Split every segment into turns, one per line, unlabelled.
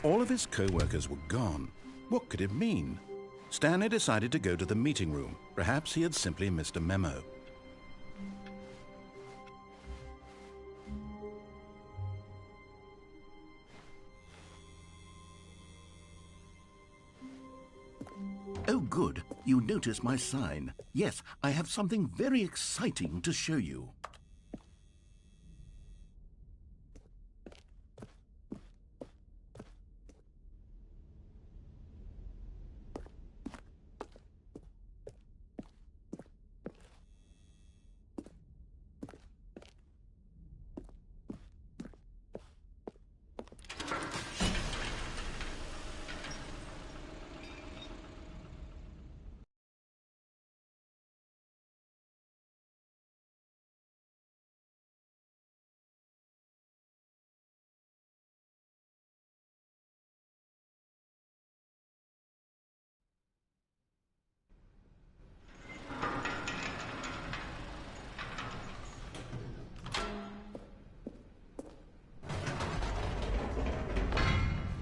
All of his co-workers were gone. What could it mean? Stanley decided to go to the meeting room. Perhaps he had simply missed a memo. Oh, good. You noticed my sign. Yes, I have something very exciting to show you.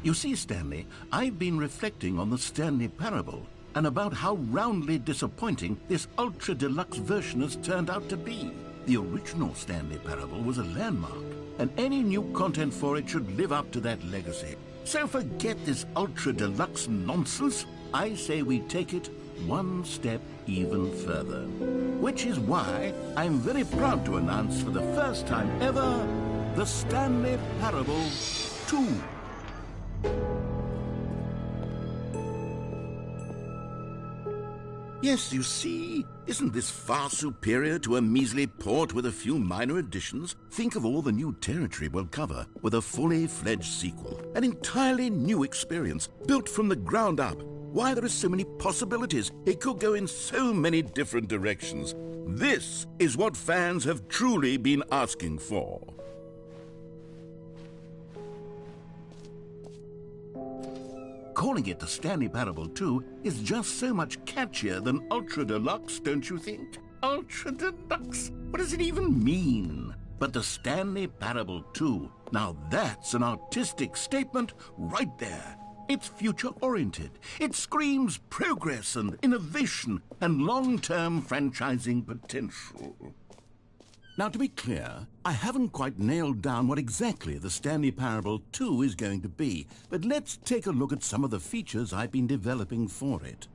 You see, Stanley, I've been reflecting on the Stanley Parable and about how roundly disappointing this ultra-deluxe version has turned out to be. The original Stanley Parable was a landmark, and any new content for it should live up to that legacy. So forget this ultra-deluxe nonsense. I say we take it one step even further. Which is why I'm very proud to announce for the first time ever, the Stanley Parable 2. Yes, you see, isn't this far superior to a measly port with a few minor additions? Think of all the new territory we'll cover with a fully fledged sequel. An entirely new experience, built from the ground up. Why, there are so many possibilities. It could go in so many different directions. This is what fans have truly been asking for. Calling it the Stanley Parable 2 is just so much catchier than Ultra Deluxe, don't you think? Ultra Deluxe? What does it even mean? But the Stanley Parable 2, now that's an artistic statement right there. It's future-oriented. It screams progress and innovation and long-term franchising potential. Now, to be clear, I haven't quite nailed down what exactly the Stanley Parable 2 is going to be, but let's take a look at some of the features I've been developing for it.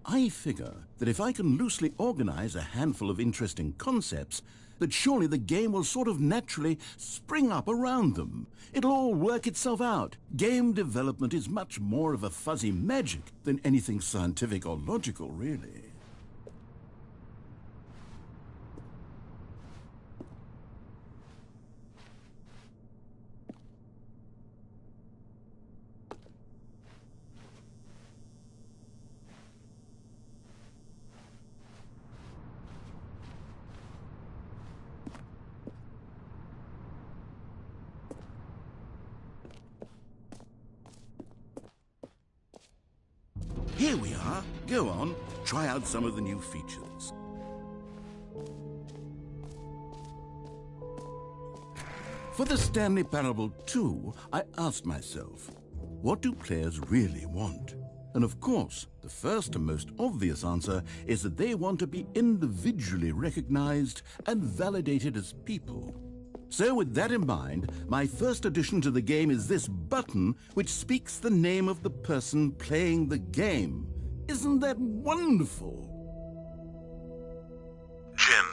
I figure that if I can loosely organize a handful of interesting concepts, that surely the game will sort of naturally spring up around them. It'll all work itself out. Game development is much more of a fuzzy magic than anything scientific or logical, really. Here we are. Go on, try out some of the new features. For the Stanley Parable 2, I asked myself, what do players really want? And of course, the first and most obvious answer is that they want to be individually recognized and validated as people. So with that in mind, my first addition to the game is this button which speaks the name of the person playing the game. Isn't that wonderful?
Jim.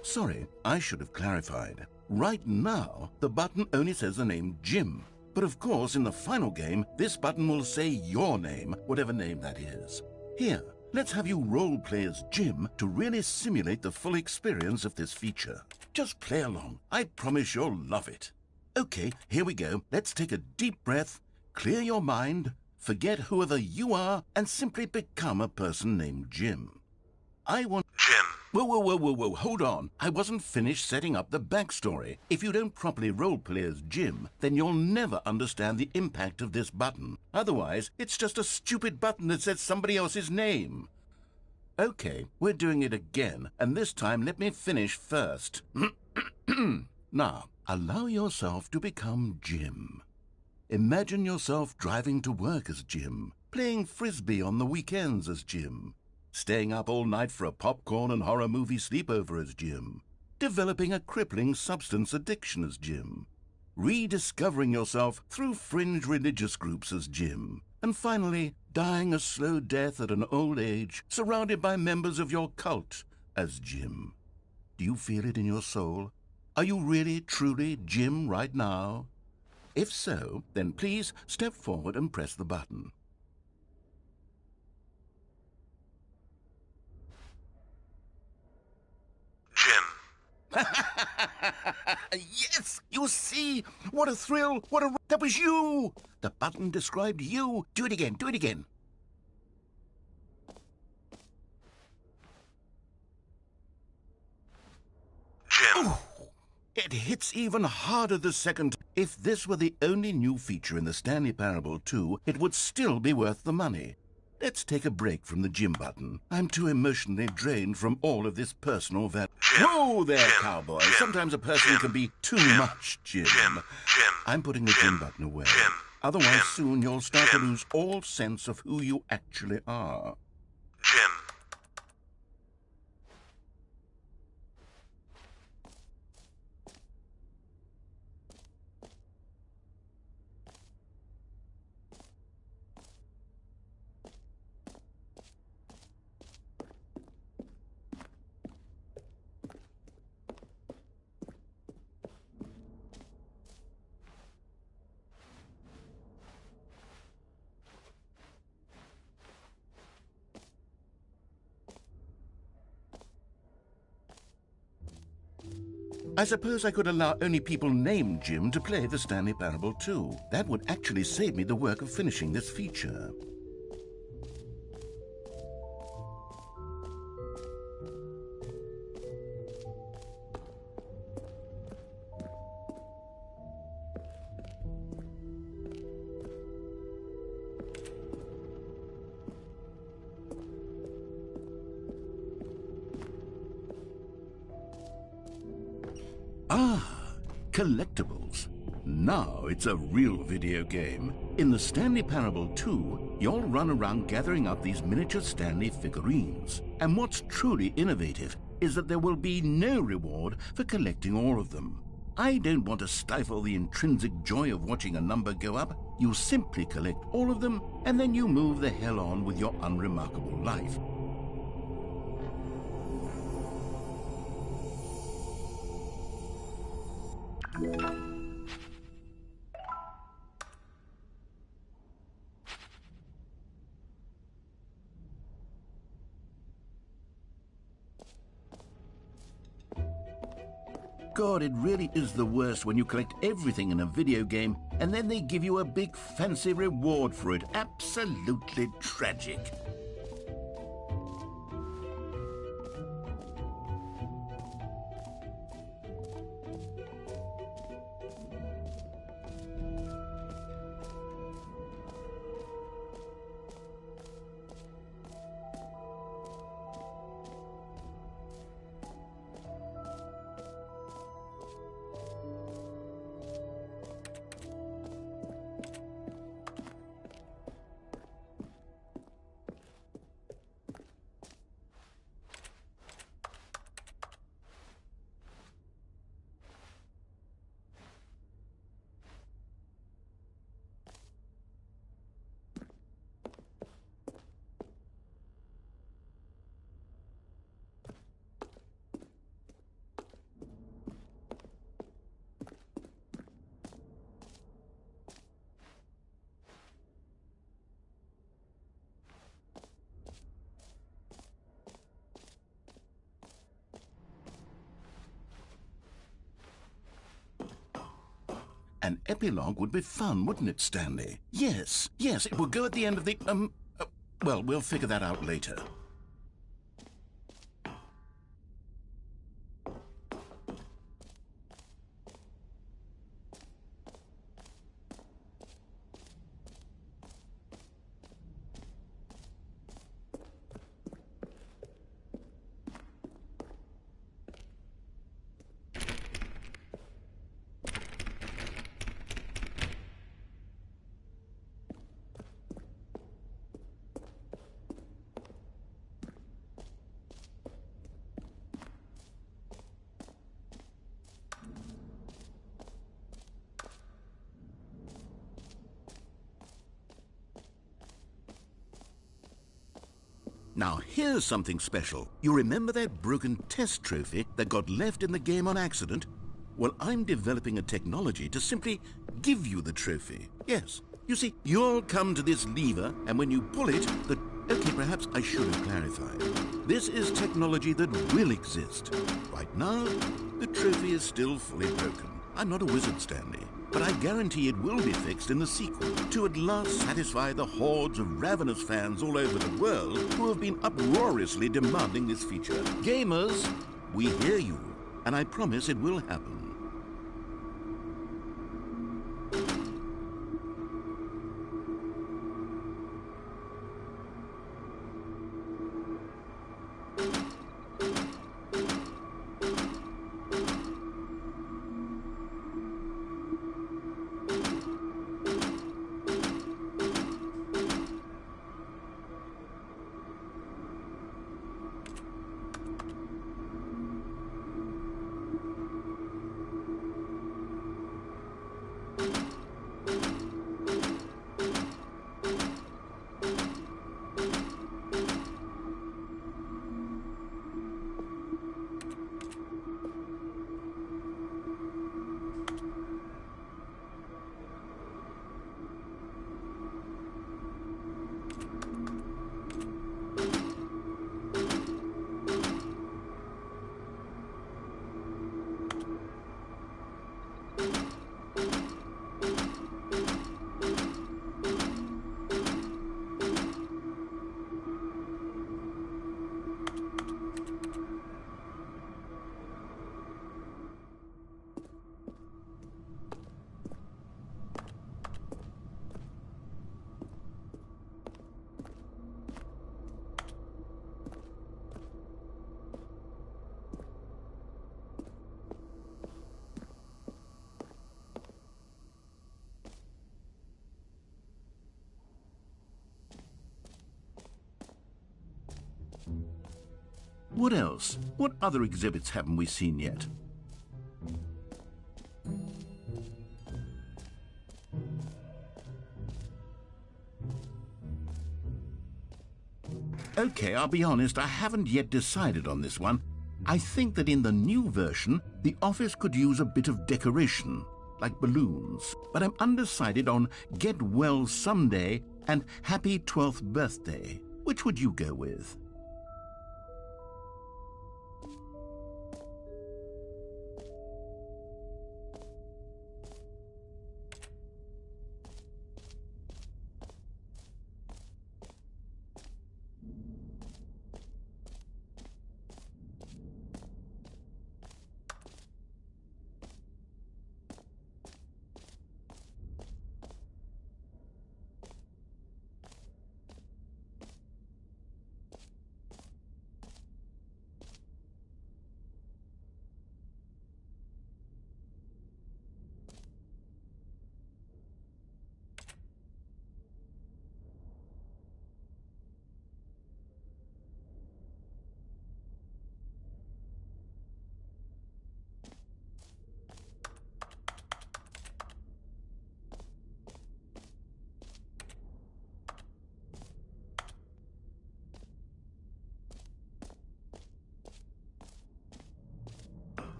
Sorry, I should have clarified. Right now, the button only says the name Jim. But of course, in the final game, this button will say your name, whatever name that is. Here, let's have you role-play as Jim to really simulate the full experience of this feature. Just play along. I promise you'll love it. Okay, here we go. Let's take a deep breath, clear your mind, forget whoever you are, and simply become a person named Jim. I want...
Jim.
Whoa, hold on. I wasn't finished setting up the backstory. If you don't properly roleplay as Jim, then you'll never understand the impact of this button. Otherwise, it's just a stupid button that says somebody else's name. Okay, we're doing it again, and this time let me finish first. Now, allow yourself to become Jim. Imagine yourself driving to work as Jim, playing frisbee on the weekends as Jim, staying up all night for a popcorn and horror movie sleepover as Jim, developing a crippling substance addiction as Jim, rediscovering yourself through fringe religious groups as Jim, and finally dying a slow death at an old age, surrounded by members of your cult as Jim. Do you feel it in your soul? Are you really, truly Jim right now? If so, then please step forward and press the button.
Jim.
Yes! You see? What a thrill! What a... That was you! The button described you. Do it again, do it again.
Jim.
Ooh, it hits even harder the second time. If this were the only new feature in the Stanley Parable 2, it would still be worth the money. Let's take a break from the Jim button. I'm too emotionally drained from all of this personal value. Whoa there, cowboy. Sometimes a person can be too much Jim. I'm putting the Jim button away. Otherwise, soon you'll start to lose all sense of who you actually are.
Jim.
I suppose I could allow only people named Jim to play the Stanley Parable 2. That would actually save me the work of finishing this feature. Ah, collectibles. Now it's a real video game. In the Stanley Parable 2, you'll run around gathering up these miniature Stanley figurines. And what's truly innovative is that there will be no reward for collecting all of them. I don't want to stifle the intrinsic joy of watching a number go up. You simply collect all of them, and then you move the hell on with your unremarkable life. God, it really is the worst when you collect everything in a video game and then they give you a big fancy reward for it. Absolutely tragic. An epilogue would be fun, wouldn't it, Stanley? Yes, it would go at the end of the, well, we'll figure that out later. Now here's something special. You remember that broken test trophy that got left in the game on accident? Well, I'm developing a technology to simply give you the trophy. Yes. You see, you'll come to this lever, and when you pull it, Okay, perhaps I should have clarified. This is technology that will exist. Right now, the trophy is still fully broken. I'm not a wizard, Stanley, but I guarantee it will be fixed in the sequel to at last satisfy the hordes of ravenous fans all over the world who have been uproariously demanding this feature. Gamers, we hear you, and I promise it will happen. What else? What other exhibits haven't we seen yet? Okay, I'll be honest, I haven't yet decided on this one. I think that in the new version, the office could use a bit of decoration, like balloons. But I'm undecided on Get Well Someday and Happy 12th Birthday. Which would you go with?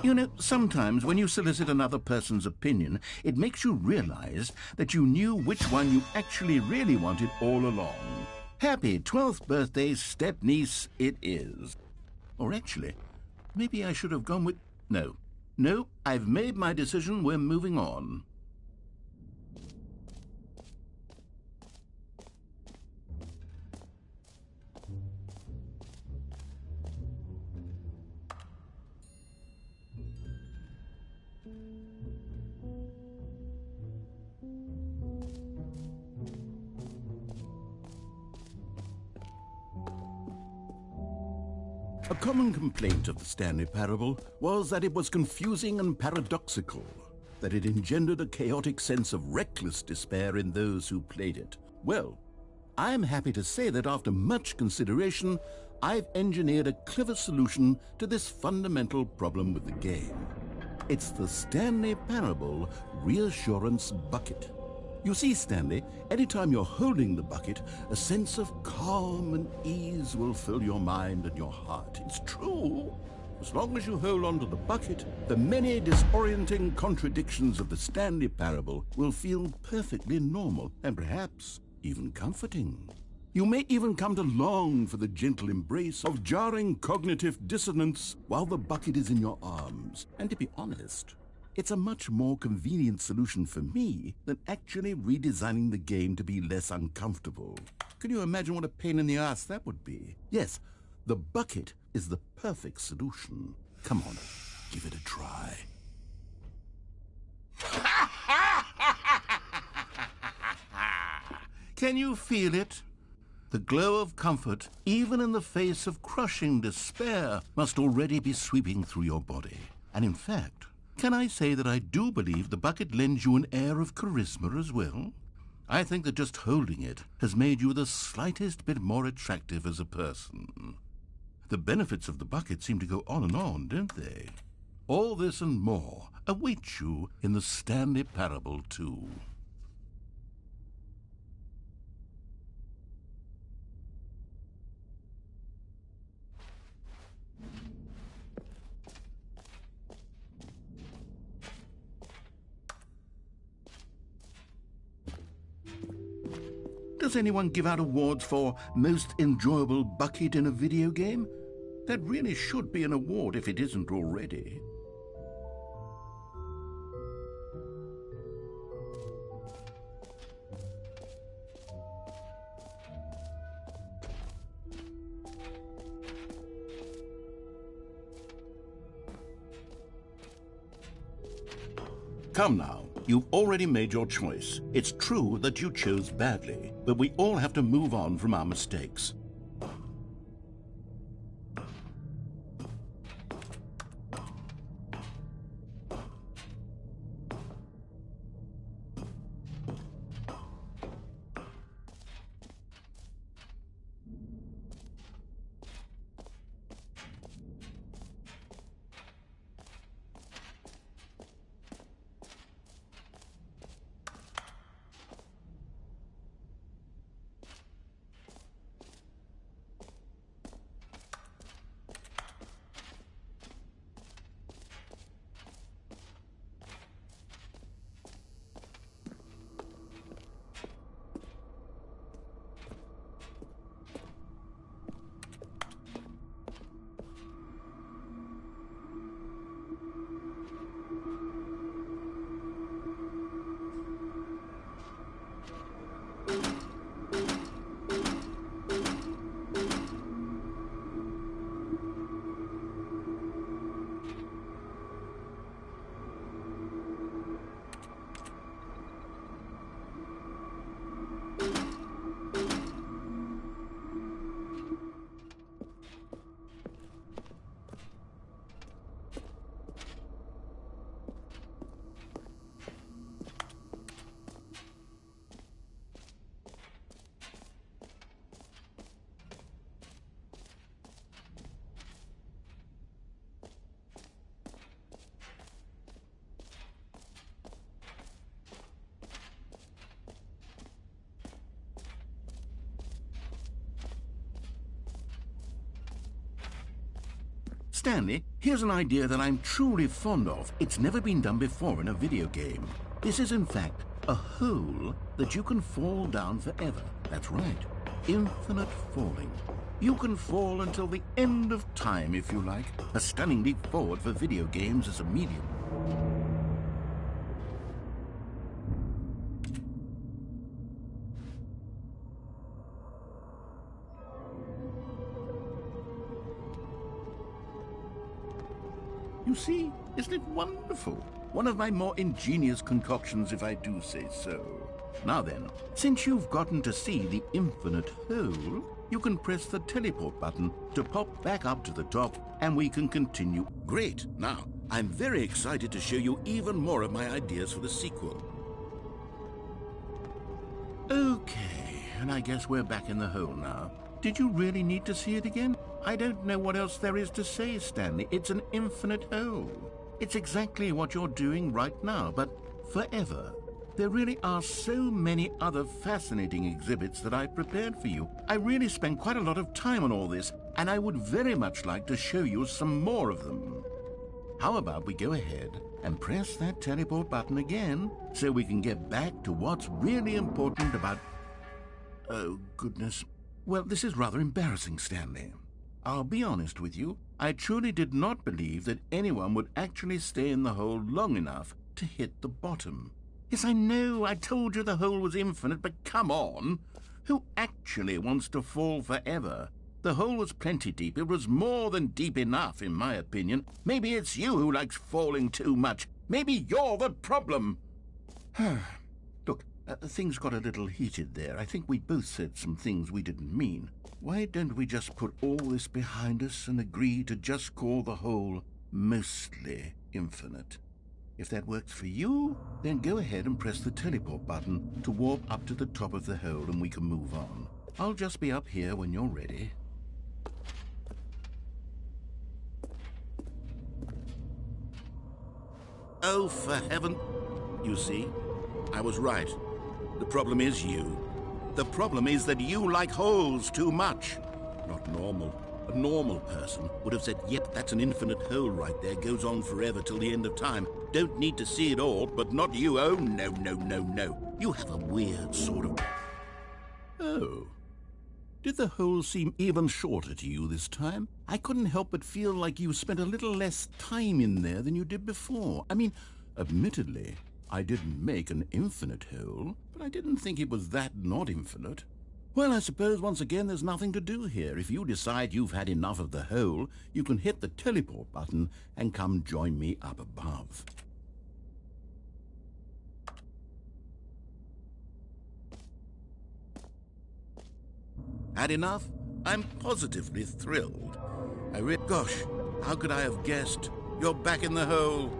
You know, sometimes when you solicit another person's opinion, it makes you realize that you knew which one you actually really wanted all along. Happy 12th birthday, step-niece, it is. Or actually, maybe I should have gone with... No, I've made my decision, we're moving on. A common complaint of the Stanley Parable was that it was confusing and paradoxical, that it engendered a chaotic sense of reckless despair in those who played it. Well, I'm happy to say that after much consideration, I've engineered a clever solution to this fundamental problem with the game. It's the Stanley Parable Reassurance Bucket. You see, Stanley, anytime you're holding the bucket, a sense of calm and ease will fill your mind and your heart. It's true. As long as you hold on to the bucket, the many disorienting contradictions of the Stanley Parable will feel perfectly normal and perhaps even comforting. You may even come to long for the gentle embrace of jarring cognitive dissonance while the bucket is in your arms. And to be honest, it's a much more convenient solution for me than actually redesigning the game to be less uncomfortable. Can you imagine what a pain in the ass that would be? Yes, the bucket is the perfect solution. Come on, give it a try. Can you feel it? The glow of comfort, even in the face of crushing despair, must already be sweeping through your body. And in fact, can I say that I do believe the bucket lends you an air of charisma as well? I think that just holding it has made you the slightest bit more attractive as a person. The benefits of the bucket seem to go on, don't they? All this and more await you in the Stanley Parable too. Does anyone give out awards for most enjoyable bucket in a video game? That really should be an award if it isn't already. Come now, you've already made your choice. It's true that you chose badly, but we all have to move on from our mistakes. Stanley, here's an idea that I'm truly fond of. It's never been done before in a video game. This is, in fact, a hole that you can fall down forever. That's right. Infinite falling. You can fall until the end of time, if you like. A stunning leap forward for video games as a medium. You see, isn't it wonderful? One of my more ingenious concoctions, if I do say so. Now then, since you've gotten to see the infinite hole, you can press the teleport button to pop back up to the top, and we can continue. Great! Now, I'm very excited to show you even more of my ideas for the sequel. Okay, and I guess we're back in the hole now. Did you really need to see it again? I don't know what else there is to say, Stanley. It's an infinite hole. It's exactly what you're doing right now, but forever. There really are so many other fascinating exhibits that I've prepared for you. I really spent quite a lot of time on all this, and I would very much like to show you some more of them. How about we go ahead and press that teleport button again so we can get back to what's really important about... Oh, goodness. Well, this is rather embarrassing, Stanley. I'll be honest with you. I truly did not believe that anyone would actually stay in the hole long enough to hit the bottom. Yes, I know, I told you the hole was infinite, but come on. Who actually wants to fall forever? The hole was plenty deep. It was more than deep enough, in my opinion. Maybe it's you who likes falling too much. Maybe you're the problem. Look, things got a little heated there. I think we both said some things we didn't mean. Why don't we just put all this behind us and agree to just call the hole mostly infinite? If that works for you, then go ahead and press the teleport button to warp up to the top of the hole and we can move on. I'll just be up here when you're ready. Oh, for heaven... You see, I was right. The problem is you. The problem is that you like holes too much. Not normal. A normal person would have said, yep, that's an infinite hole right there, goes on forever till the end of time. Don't need to see it all, but not you. Oh, no, no, no, no. You have a weird sort of... Oh. Did the hole seem even shorter to you this time? I couldn't help but feel like you spent a little less time in there than you did before. I mean, admittedly, I didn't make an infinite hole, but I didn't think it was that not infinite. Well, I suppose once again there's nothing to do here. If you decide you've had enough of the hole, you can hit the teleport button and come join me up above. Had enough? I'm positively thrilled. Gosh, how could I have guessed? You're back in the hole.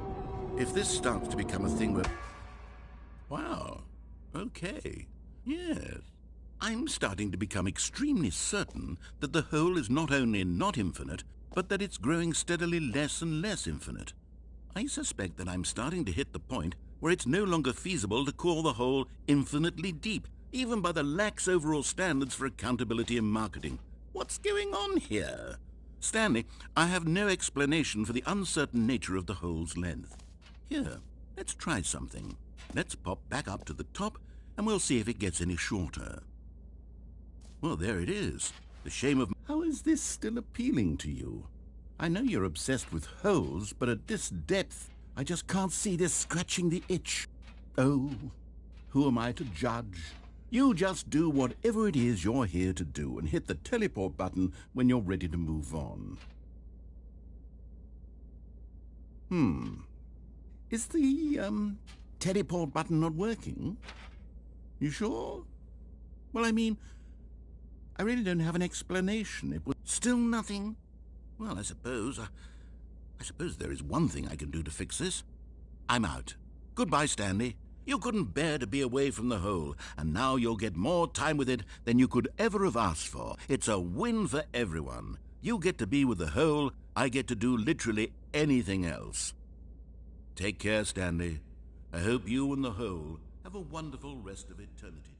If this starts to become a thing where... Wow. Okay. Yes. I'm starting to become extremely certain that the hole is not only not infinite, but that it's growing steadily less and less infinite. I suspect that I'm starting to hit the point where it's no longer feasible to call the hole infinitely deep, even by the lax overall standards for accountability and marketing. What's going on here? Stanley, I have no explanation for the uncertain nature of the hole's length. Here, let's try something. Let's pop back up to the top, and we'll see if it gets any shorter. Well, there it is. The shame of... How is this still appealing to you? I know you're obsessed with holes, but at this depth, I just can't see this scratching the itch. Oh, who am I to judge? You just do whatever it is you're here to do and hit the teleport button when you're ready to move on. Is the, teleport button not working? You sure? Well, I mean, I really don't have an explanation. It was still nothing. Well, I suppose there is one thing I can do to fix this. I'm out. Goodbye, Stanley. You couldn't bear to be away from the hole, and now you'll get more time with it than you could ever have asked for. It's a win for everyone. You get to be with the hole, I get to do literally anything else. Take care, Stanley. I hope you and the hole have a wonderful rest of eternity together.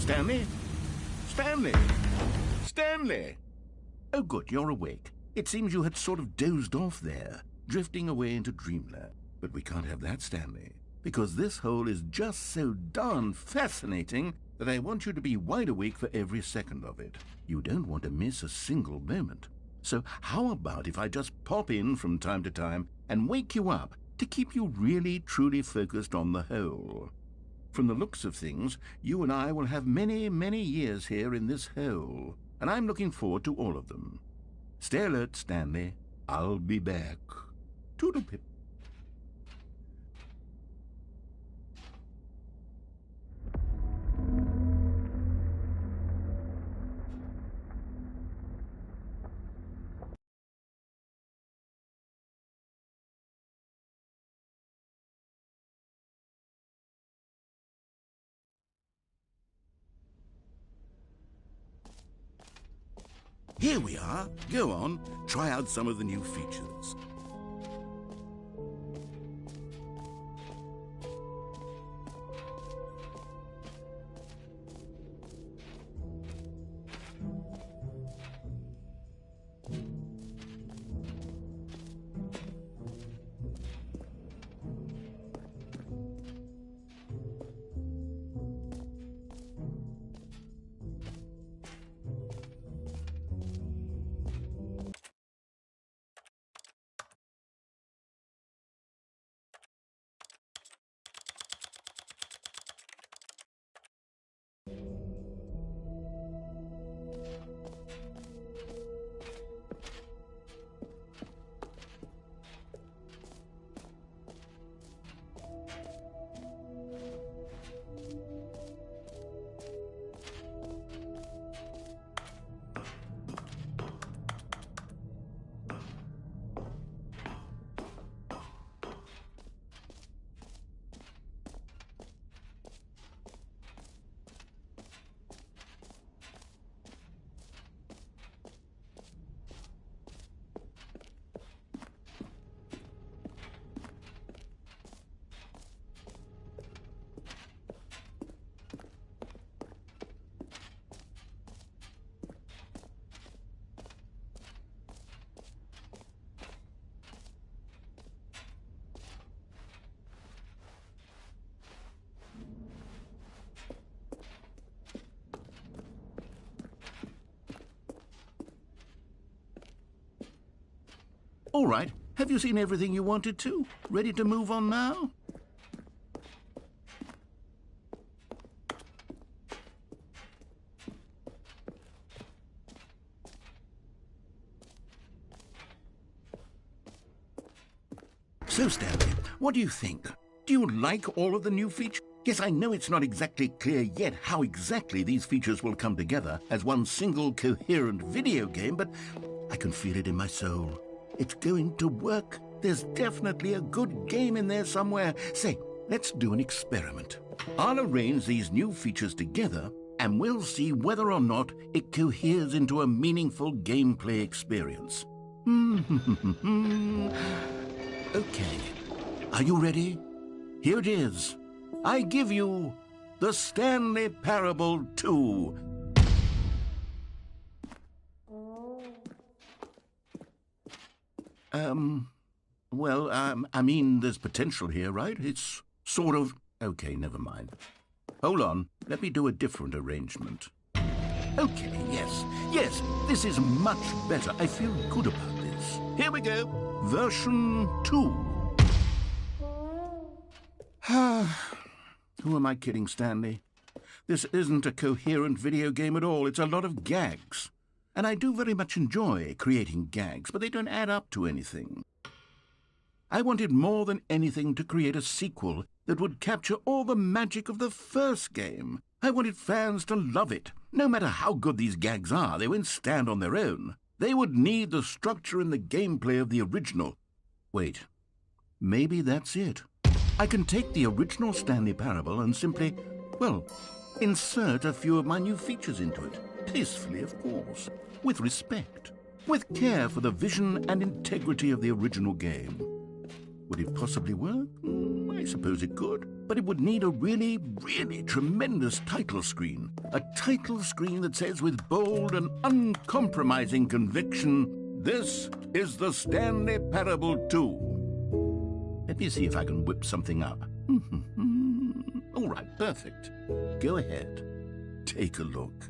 Stanley? Stanley? Stanley! Oh, good, you're awake. It seems you had sort of dozed off there, drifting away into dreamland. But we can't have that, Stanley, because this hole is just so darn fascinating that I want you to be wide awake for every second of it. You don't want to miss a single moment. So how about if I just pop in from time to time and wake you up to keep you really, truly focused on the hole? From the looks of things, you and I will have many, many years here in this hole, and I'm looking forward to all of them. Stay alert, Stanley. I'll be back. Toodle-pip. Here we are. Go on, try out some of the new features. All right, have you seen everything you wanted to? Ready to move on now? So, Stanley, what do you think? Do you like all of the new features? Yes, I know it's not exactly clear yet how exactly these features will come together as one single coherent video game, but I can feel it in my soul. It's going to work. There's definitely a good game in there somewhere. Say, let's do an experiment. I'll arrange these new features together, and we'll see whether or not it coheres into a meaningful gameplay experience. Okay. Are you ready? Here it is. I give you the Stanley Parable 2. I mean, there's potential here, right? It's sort of... Okay, never mind. Hold on. Let me do a different arrangement. Okay, yes, this is much better. I feel good about this. Here we go. Version 2. Who am I kidding, Stanley? This isn't a coherent video game at all. It's a lot of gags. And I do very much enjoy creating gags, but they don't add up to anything. I wanted more than anything to create a sequel that would capture all the magic of the first game. I wanted fans to love it. No matter how good these gags are, they won't stand on their own. They would need the structure and the gameplay of the original. Wait, maybe that's it. I can take the original Stanley Parable and simply, well, insert a few of my new features into it. Tastefully, of course. With respect. With care for the vision and integrity of the original game. Would it possibly work? I suppose it could. But it would need a really, really tremendous title screen. A title screen that says with bold and uncompromising conviction, "This is the Stanley Parable 2." Let me see if I can whip something up. All right, perfect. Go ahead. Take a look.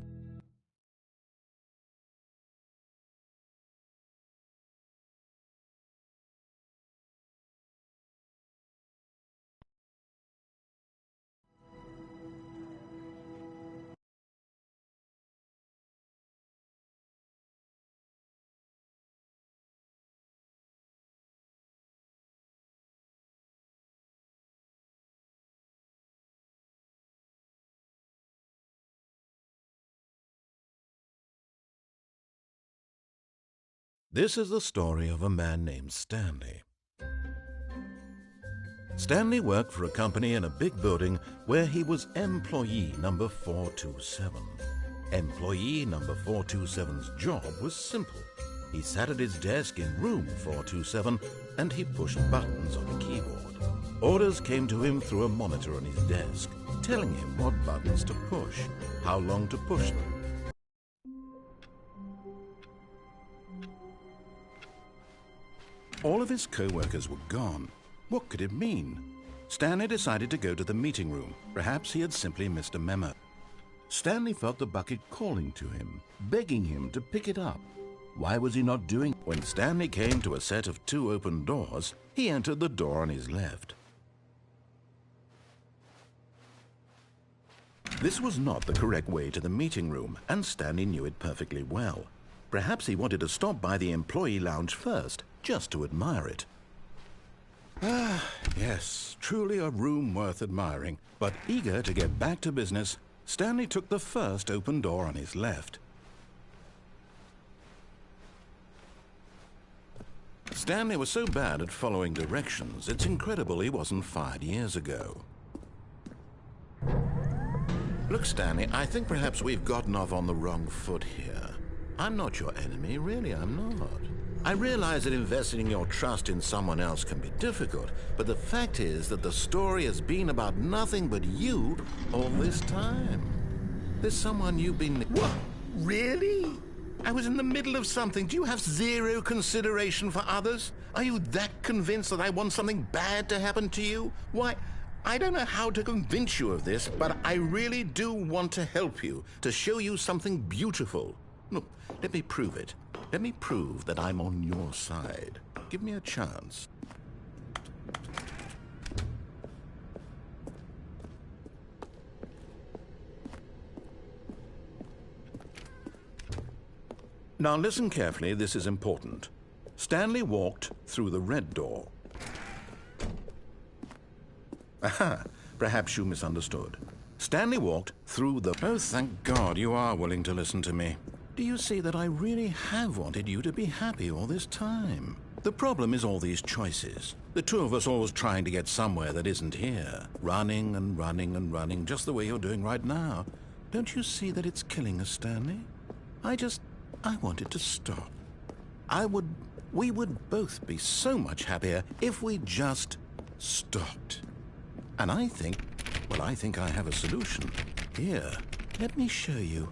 This is the story of a man named Stanley. Stanley worked for a company in a big building where he was employee number 427. Employee number 427's job was simple. He sat at his desk in room 427 and he pushed buttons on a keyboard. Orders came to him through a monitor on his desk, telling him what buttons to push, how long to push them. All of his co-workers were gone. What could it mean? Stanley decided to go to the meeting room. Perhaps he had simply missed a memo. Stanley felt the bucket calling to him, begging him to pick it up. Why was he not doing it? When Stanley came to a set of 2 open doors, he entered the door on his left. This was not the correct way to the meeting room, and Stanley knew it perfectly well. Perhaps he wanted to stop by the employee lounge first, just to admire it. Yes, truly a room worth admiring. But eager to get back to business, Stanley took the first open door on his left. Stanley was so bad at following directions, it's incredible he wasn't fired years ago. Look, Stanley, I think perhaps we've gotten off on the wrong foot here. I'm not your enemy, really, I'm not. I realize that investing your trust in someone else can be difficult, but the fact is that the story has been about nothing but you all this time. There's someone you've been... What? Really? I was in the middle of something. Do you have zero consideration for others? Are you that convinced that I want something bad to happen to you? Why, I don't know how to convince you of this, but I really do want to help you, to show you something beautiful. Look, let me prove it. Let me prove that I'm on your side. Give me a chance. Now listen carefully, this is important. Stanley walked through the red door. Aha, perhaps you misunderstood. Stanley walked through the... Oh, thank God you are willing to listen to me. Do you see that I really have wanted you to be happy all this time? The problem is all these choices. The two of us always trying to get somewhere that isn't here. Running and running and running, just the way you're doing right now. Don't you see that it's killing us, Stanley? I want it to stop. We would both be so much happier if we just stopped. And I think I have a solution. Here, let me show you.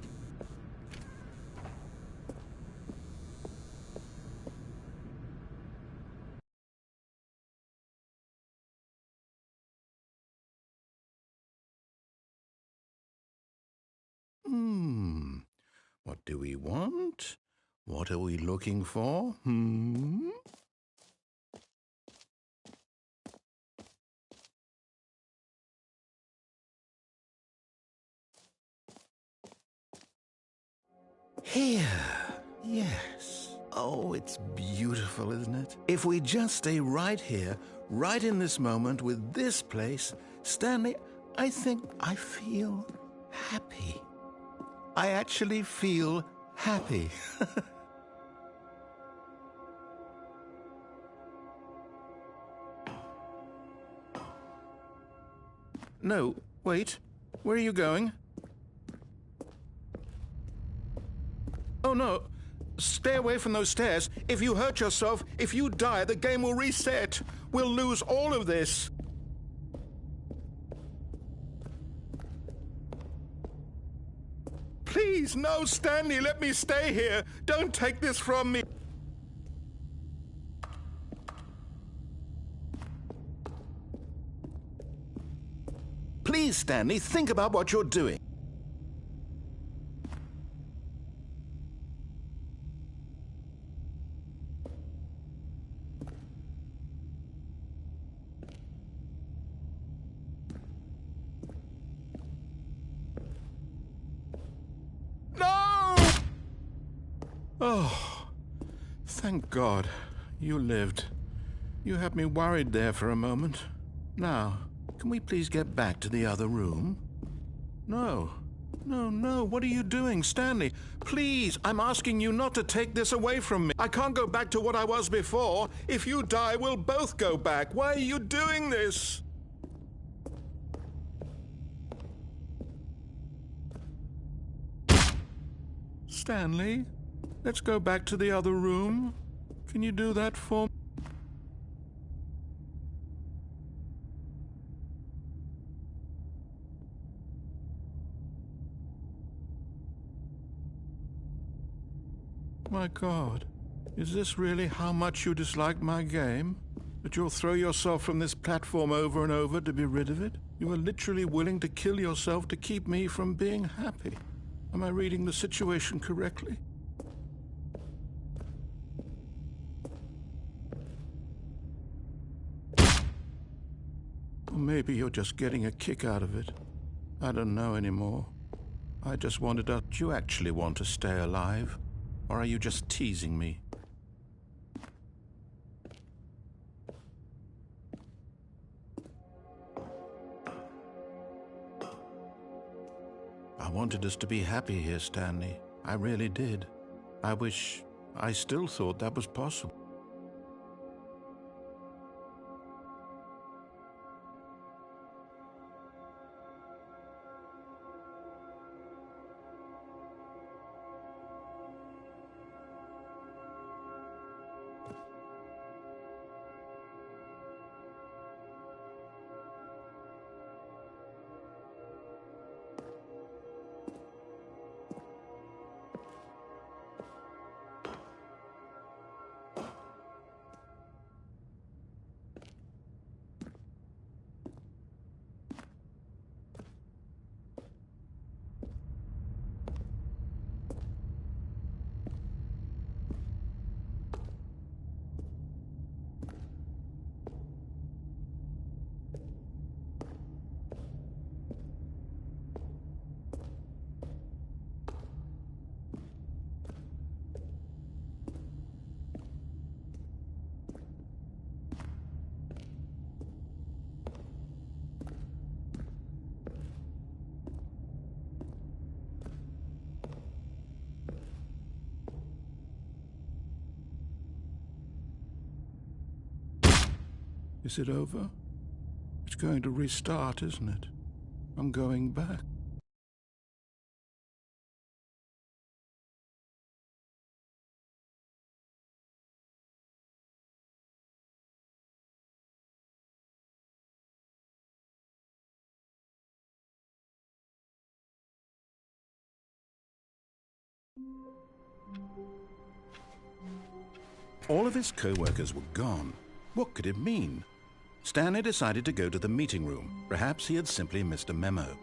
What do we want? What are we looking for?
Here. Yes. Oh, it's beautiful, isn't it? If we just stay right here, right in this moment with this place, Stanley, I think I feel happy. I actually feel happy. No, wait. Where are you going? Oh, no. Stay away from those stairs. If you hurt yourself, if you die, the game will reset. We'll lose all of this. Please, no, Stanley, let me stay here. Don't take this from me. Please, Stanley, think about what you're doing. No! Oh, thank God you lived. You had me worried there for a moment. Now, can we please get back to the other room? No. No, what are you doing, Stanley? Please, I'm asking you not to take this away from me. I can't go back to what I was before. If you die, we'll both go back. Why are you doing this? Stanley, let's go back to the other room. Can you do that for me? My God, is this really how much you dislike my game? That you'll throw yourself from this platform over and over to be rid of it? You are literally willing to kill yourself to keep me from being happy. Am I reading the situation correctly? Or maybe you're just getting a kick out of it. I don't know anymore. I just wanted to... Do you actually want to stay alive? Or are you just teasing me? I wanted us to be happy here, Stanley. I really did. I wish I still thought that was possible. Is it over? It's going to restart, isn't it? I'm going back. All of his co-workers were gone. What could it mean? Stanley decided to go to the meeting room. Perhaps he had simply missed a memo.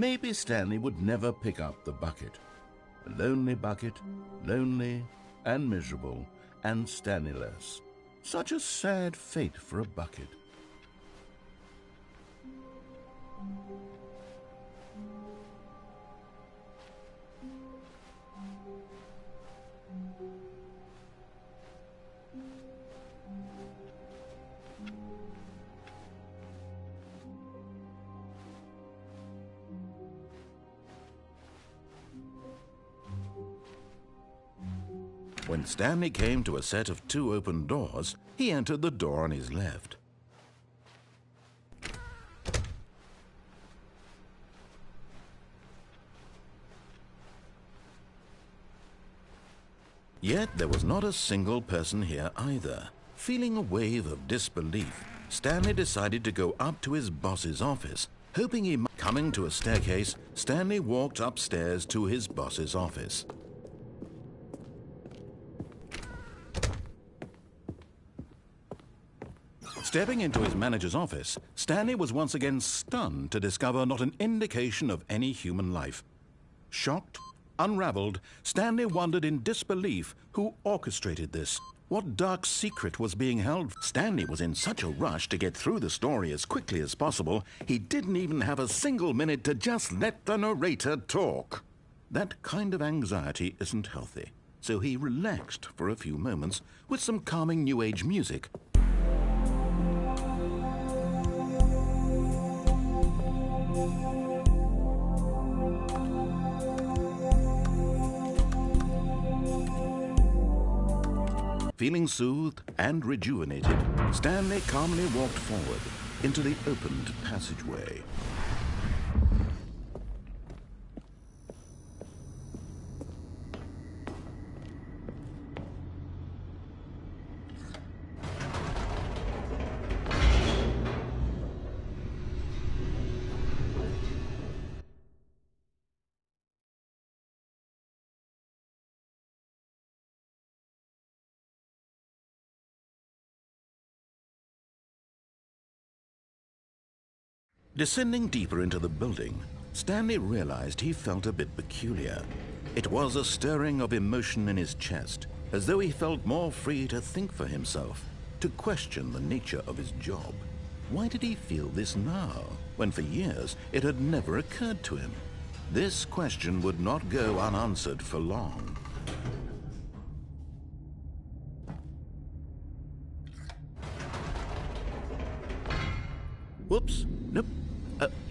maybe Stanley would never pick up the bucket. A lonely bucket, lonely and miserable and Stanley-less. Such a sad fate for a bucket. When Stanley came to a set of 2 open doors, he entered the door on his left. Yet there was not a single person here either. Feeling a wave of disbelief, Stanley decided to go up to his boss's office, hoping he might. Coming to a staircase, Stanley walked upstairs to his boss's office. Stepping into his manager's office, Stanley was once again stunned to discover not an indication of any human life. Shocked, unraveled, Stanley wondered in disbelief who orchestrated this. What dark secret was being held? Stanley was in such a rush to get through the story as quickly as possible, he didn't even have a single minute to just let the narrator talk. That kind of anxiety isn't healthy, so he relaxed for a few moments with some calming New Age music. Feeling soothed and rejuvenated, Stanley calmly walked forward into the opened passageway. Descending deeper into the building, Stanley realized he felt a bit peculiar. It was a stirring of emotion in his chest, as though he felt more free to think for himself, to question the nature of his job. Why did he feel this now, when for years it had never occurred to him? This question would not go unanswered for long. Whoops, nope.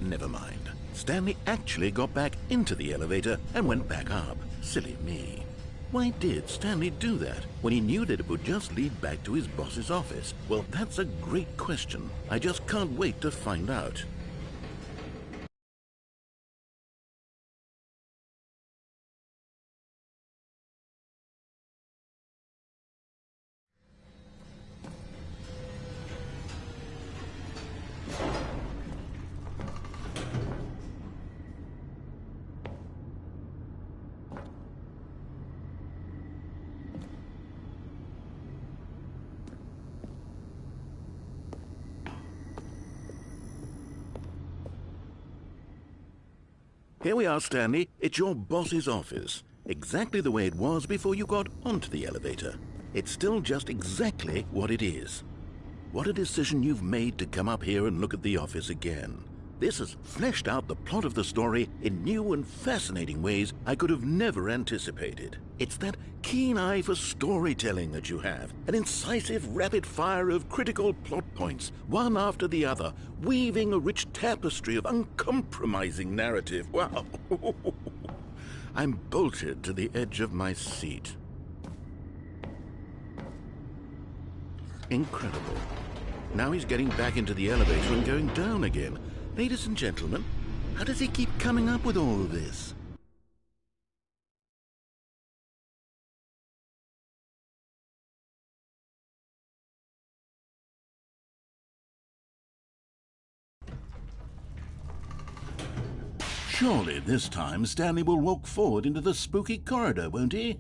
Never mind. Stanley actually got back into the elevator and went back up. Silly me. Why did Stanley do that when he knew that it would just lead back to his boss's office? Well, that's a great question. I just can't wait to find out. Here we are, Stanley. It's your boss's office. Exactly the way it was before you got onto the elevator. It's still just exactly what it is. What a decision you've made to come up here and look at the office again. This has fleshed out the plot of the story in new and fascinating ways I could have never anticipated. It's that keen eye for storytelling that you have, an incisive rapid fire of critical plot points, one after the other, weaving a rich tapestry of uncompromising narrative. Wow! I'm bolted to the edge of my seat. Incredible. Now he's getting back into the elevator and going down again. Ladies and gentlemen, how does he keep coming up with all of this? Surely this time Stanley will walk forward into the spooky corridor, won't he?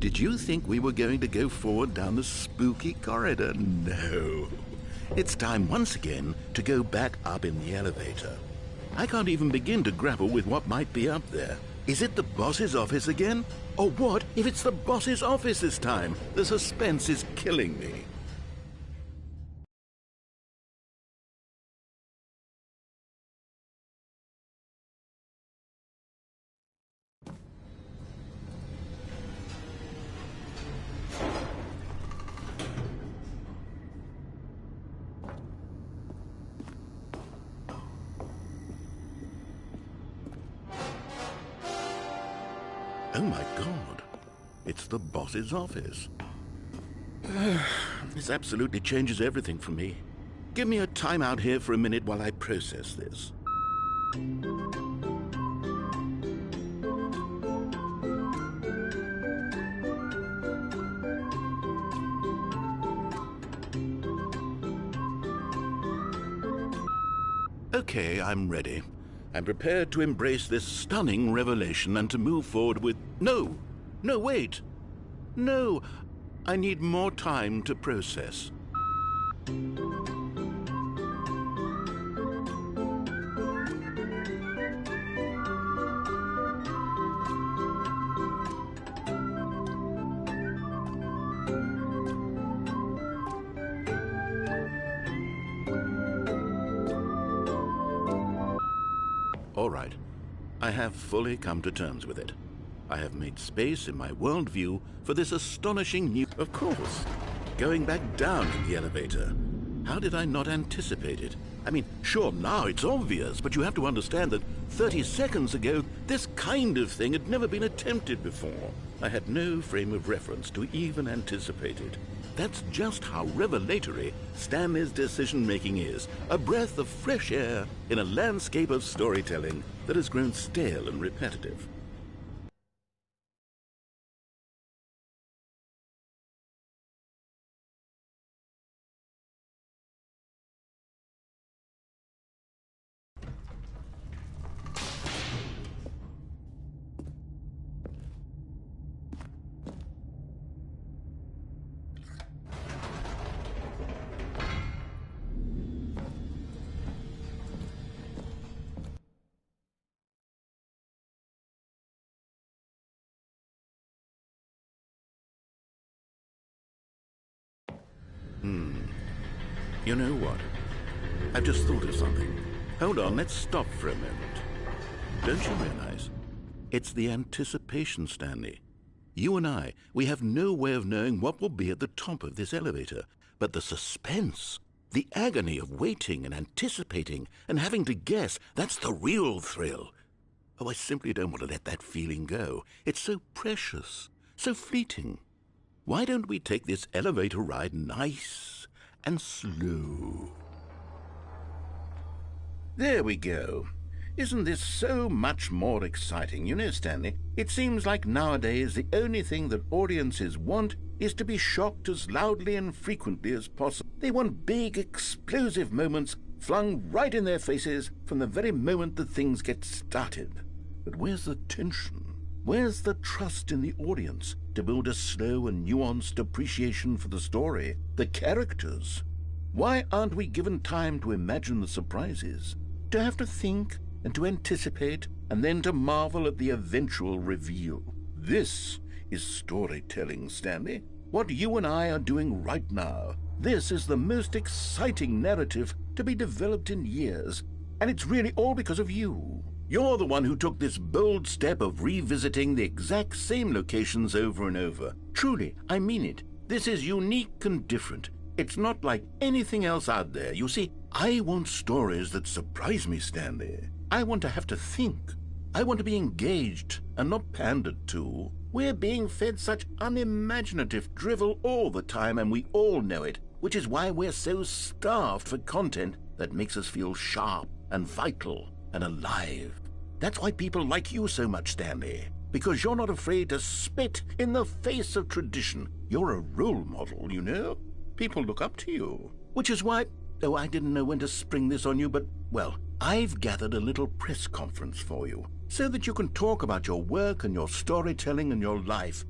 Did you think we were going to go forward down the spooky corridor? No. It's time once again to go back up in the elevator. I can't even begin to grapple with what might be up there. Is it the boss's office again? Or what if it's the boss's office this time? The suspense is killing me. Oh my God, it's the boss's office. This absolutely changes everything for me. Give me a time out here for a minute while I process this. Okay, I'm ready. I'm prepared to embrace this stunning revelation and to move forward with... No, wait. No, I need more time to process. All right, I have fully come to terms with it. I have made space in my worldview for this astonishing new... Of course, going back down in the elevator. How did I not anticipate it? I mean, sure, now it's obvious, but you have to understand that 30 seconds ago, this kind of thing had never been attempted before. I had no frame of reference to even anticipate it. That's just how revelatory Stanley's decision-making is. A breath of fresh air in a landscape of storytelling that has grown stale and repetitive. You know what? I've just thought of something. Hold on, let's stop for a moment. Don't you realize? It's the anticipation, Stanley. You and I, we have no way of knowing what will be at the top of this elevator. But the suspense, the agony of waiting and anticipating and having to guess, that's the real thrill. Oh, I simply don't want to let that feeling go. It's so precious, so fleeting. Why don't we take this elevator ride nice and slow? There we go. Isn't this so much more exciting? You know, Stanley, it seems like nowadays the only thing that audiences want is to be shocked as loudly and frequently as possible. They want big, explosive moments flung right in their faces from the very moment that things get started. But where's the tension? Where's the trust in the audience to build a slow and nuanced appreciation for the story, the characters? Why aren't we given time to imagine the surprises, to have to think and to anticipate, and then to marvel at the eventual reveal? This is storytelling, Stanley. What you and I are doing right now. This is the most exciting narrative to be developed in years, and it's really all because of you. You're the one who took this bold step of revisiting the exact same locations over and over. Truly, I mean it. This is unique and different. It's not like anything else out there. You see, I want stories that surprise me, Stanley. I want to have to think. I want to be engaged and not pandered to. We're being fed such unimaginative drivel all the time, and we all know it, which is why we're so starved for content that makes us feel sharp and vital and alive. That's why people like you so much, Stanley, because you're not afraid to spit in the face of tradition. You're a role model, you know? People look up to you, which is why... Oh, I didn't know when to spring this on you, but, well, I've gathered a little press conference for you so that you can talk about your work and your storytelling and your life.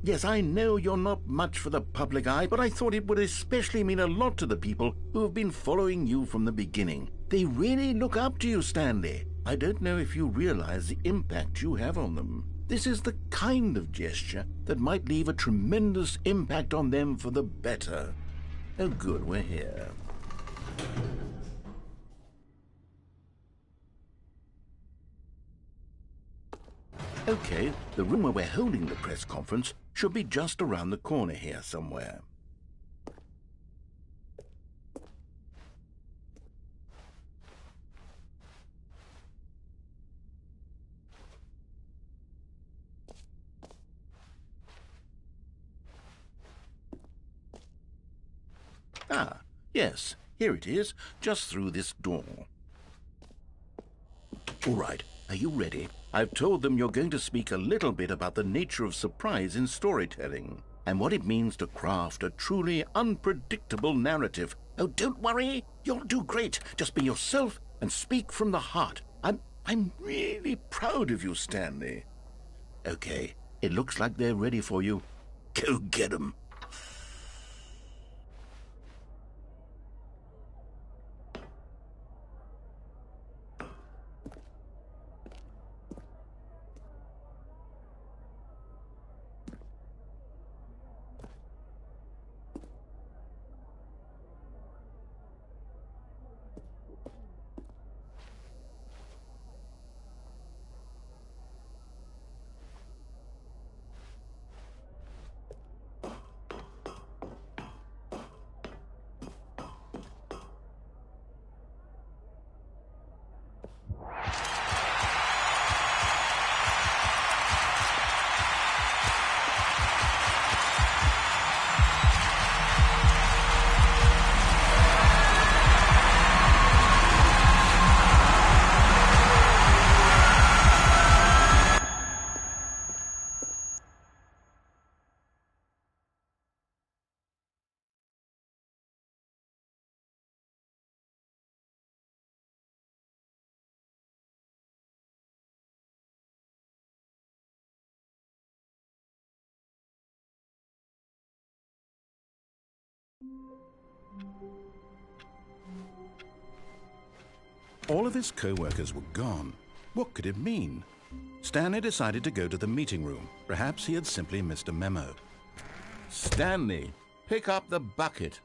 Yes, I know you're not much for the public eye, but I thought it would especially mean a lot to the people who have been following you from the beginning. They really look up to you, Stanley. I don't know if you realize the impact you have on them. This is the kind of gesture that might leave a tremendous impact on them for the better. Oh, good, we're here. Okay, the room where we're holding the press conference should be just around the corner here somewhere. Ah, yes, here it is, just through this door. All right, are you ready? I've told them you're going to speak a little bit about the nature of surprise in storytelling and what it means to craft a truly unpredictable narrative. Oh, don't worry, you'll do great. Just be yourself and speak from the heart. I'm really proud of you, Stanley. Okay, it looks like they're ready for you. Go get 'em.
All of his co-workers were gone. What could it mean? Stanley decided to go to the meeting room. Perhaps he had simply missed a memo.
Stanley, pick up the bucket.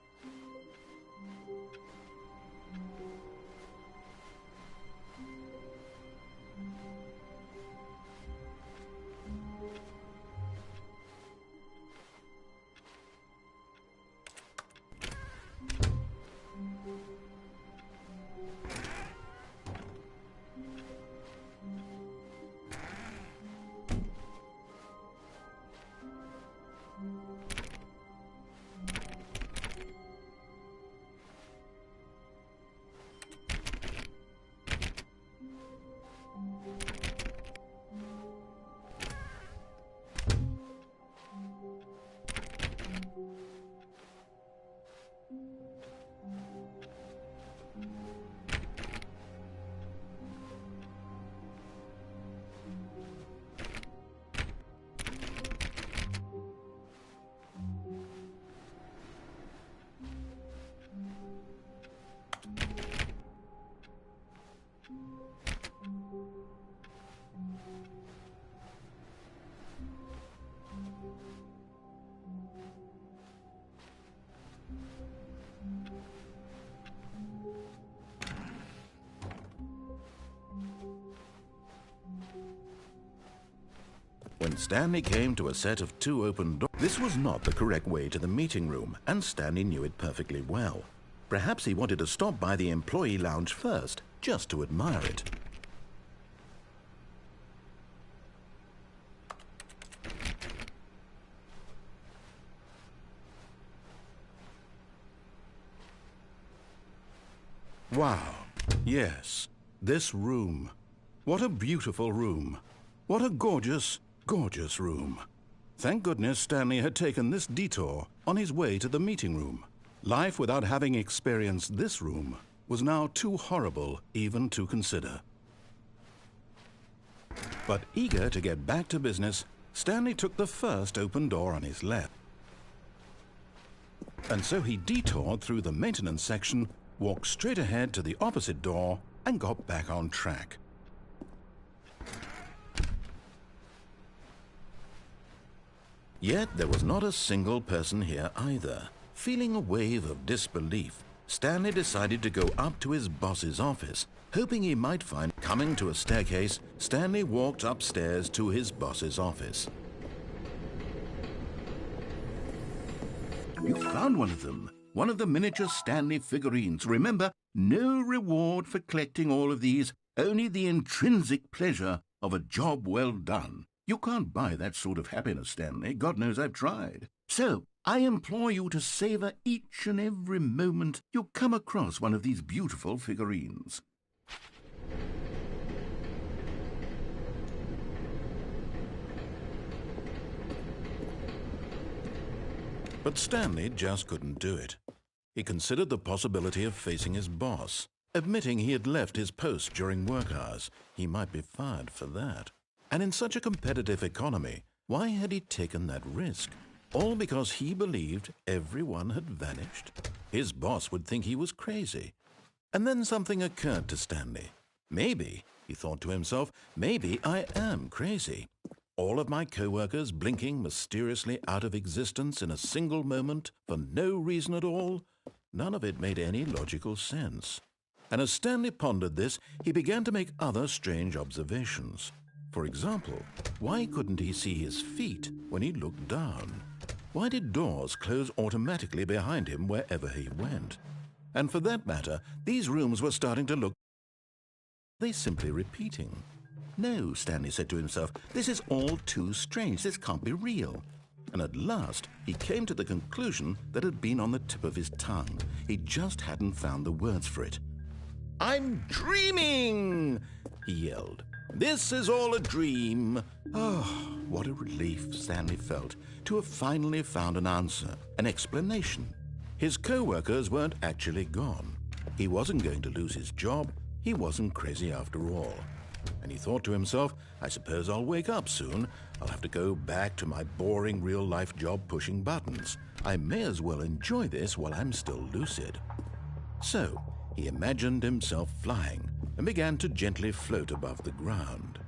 When Stanley came to a set of 2 open doors, this was not the correct way to the meeting room, and Stanley knew it perfectly well. Perhaps he wanted to stop by the employee lounge first, just to admire it. Wow, yes, this room. What a beautiful room. What a gorgeous, gorgeous room. Thank goodness Stanley had taken this detour on his way to the meeting room. Life without having experienced this room was now too horrible even to consider. But eager to get back to business, Stanley took the first open door on his left. And so he detoured through the maintenance section, walked straight ahead to the opposite door, and got back on track. Yet there was not a single person here either. Feeling a wave of disbelief, Stanley decided to go up to his boss's office, hoping he might find. Coming to a staircase, Stanley walked upstairs to his boss's office.
You found one of them. One of the miniature Stanley figurines. Remember, no reward for collecting all of these, only the intrinsic pleasure of a job well done. You can't buy that sort of happiness, Stanley. God knows I've tried. So, I implore you to savor each and every moment you come across one of these beautiful figurines.
But Stanley just couldn't do it. He considered the possibility of facing his boss. Admitting he had left his post during work hours, he might be fired for that. And in such a competitive economy, why had he taken that risk? All because he believed everyone had vanished? His boss would think he was crazy. And then something occurred to Stanley. Maybe, he thought to himself, maybe I am crazy. All of my co-workers blinking mysteriously out of existence in a single moment for no reason at all? None of it made any logical sense. And as Stanley pondered this, he began to make other strange observations. For example, why couldn't he see his feet when he looked down? Why did doors close automatically behind him wherever he went? And for that matter, these rooms were starting to look... They simply repeating. No, Stanley said to himself, this is all too strange. This can't be real. And at last, he came to the conclusion that had been on the tip of his tongue. He just hadn't found the words for it. "I'm dreaming!" he yelled. "This is all a dream." Oh, what a relief Stanley felt to have finally found an answer, an explanation. His co-workers weren't actually gone. He wasn't going to lose his job. He wasn't crazy after all. And he thought to himself, I suppose I'll wake up soon. I'll have to go back to my boring real-life job pushing buttons. I may as well enjoy this while I'm still lucid. So, he imagined himself flying and began to gently float above the ground.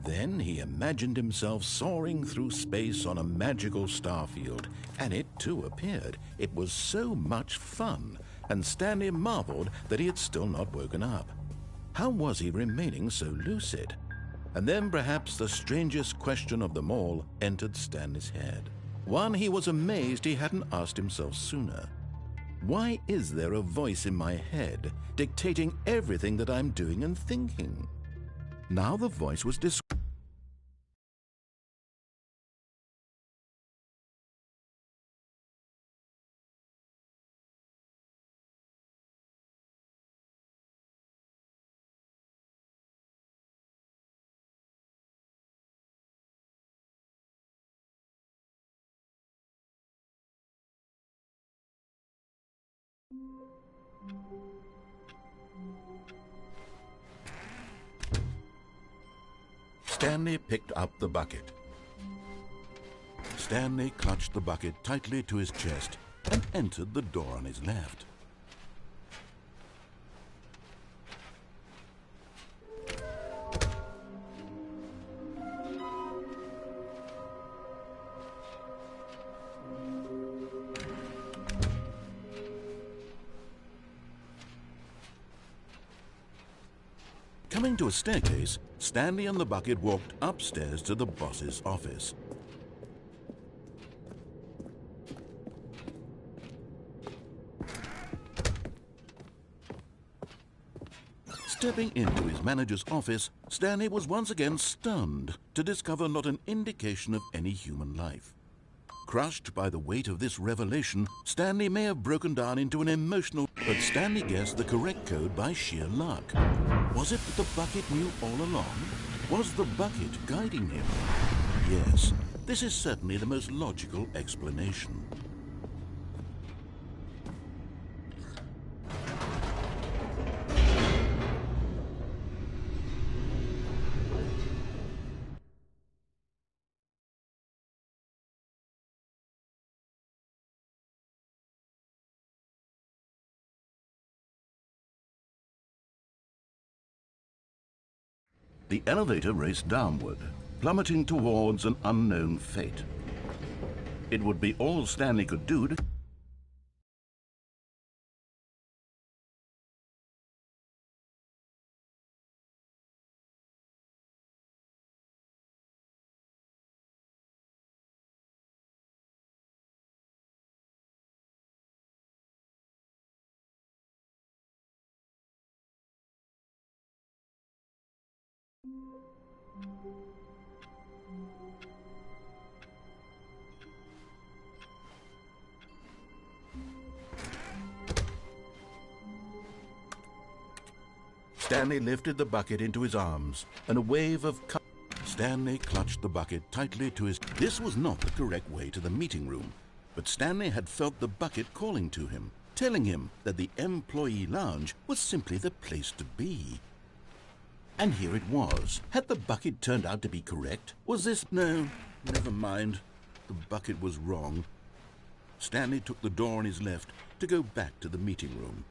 Then he imagined himself soaring through space on a magical starfield, and it too appeared. It was so much fun, and Stanley marveled that he had still not woken up. How was he remaining so lucid? And then perhaps the strangest question of them all entered Stanley's head. One he was amazed he hadn't asked himself sooner. Why is there a voice in my head dictating everything that I'm doing and thinking? Now the voice was Stanley picked up the bucket. Stanley clutched the bucket tightly to his chest and entered the door on his left. Coming to a staircase, Stanley and the bucket walked upstairs to the boss's office. Stepping into his manager's office, Stanley was once again stunned to discover not an indication of any human life. Crushed by the weight of this revelation, Stanley may have broken down into an emotional... But Stanley guessed the correct code by sheer luck. Was it that the bucket knew all along? Was the bucket guiding him? Yes, this is certainly the most logical explanation.
The elevator raced downward, plummeting towards an unknown fate. It would be all Stanley could do to... Stanley lifted the bucket into his arms, and a wave of... Stanley clutched the bucket tightly to his... This was not the correct way to the meeting room, but Stanley had felt the bucket calling to him, telling him that the employee lounge was simply the place to be. And here it was. Had the bucket turned out to be correct? Was this... No, never mind. The bucket was wrong. Stanley took the door on his left to go back to the meeting room.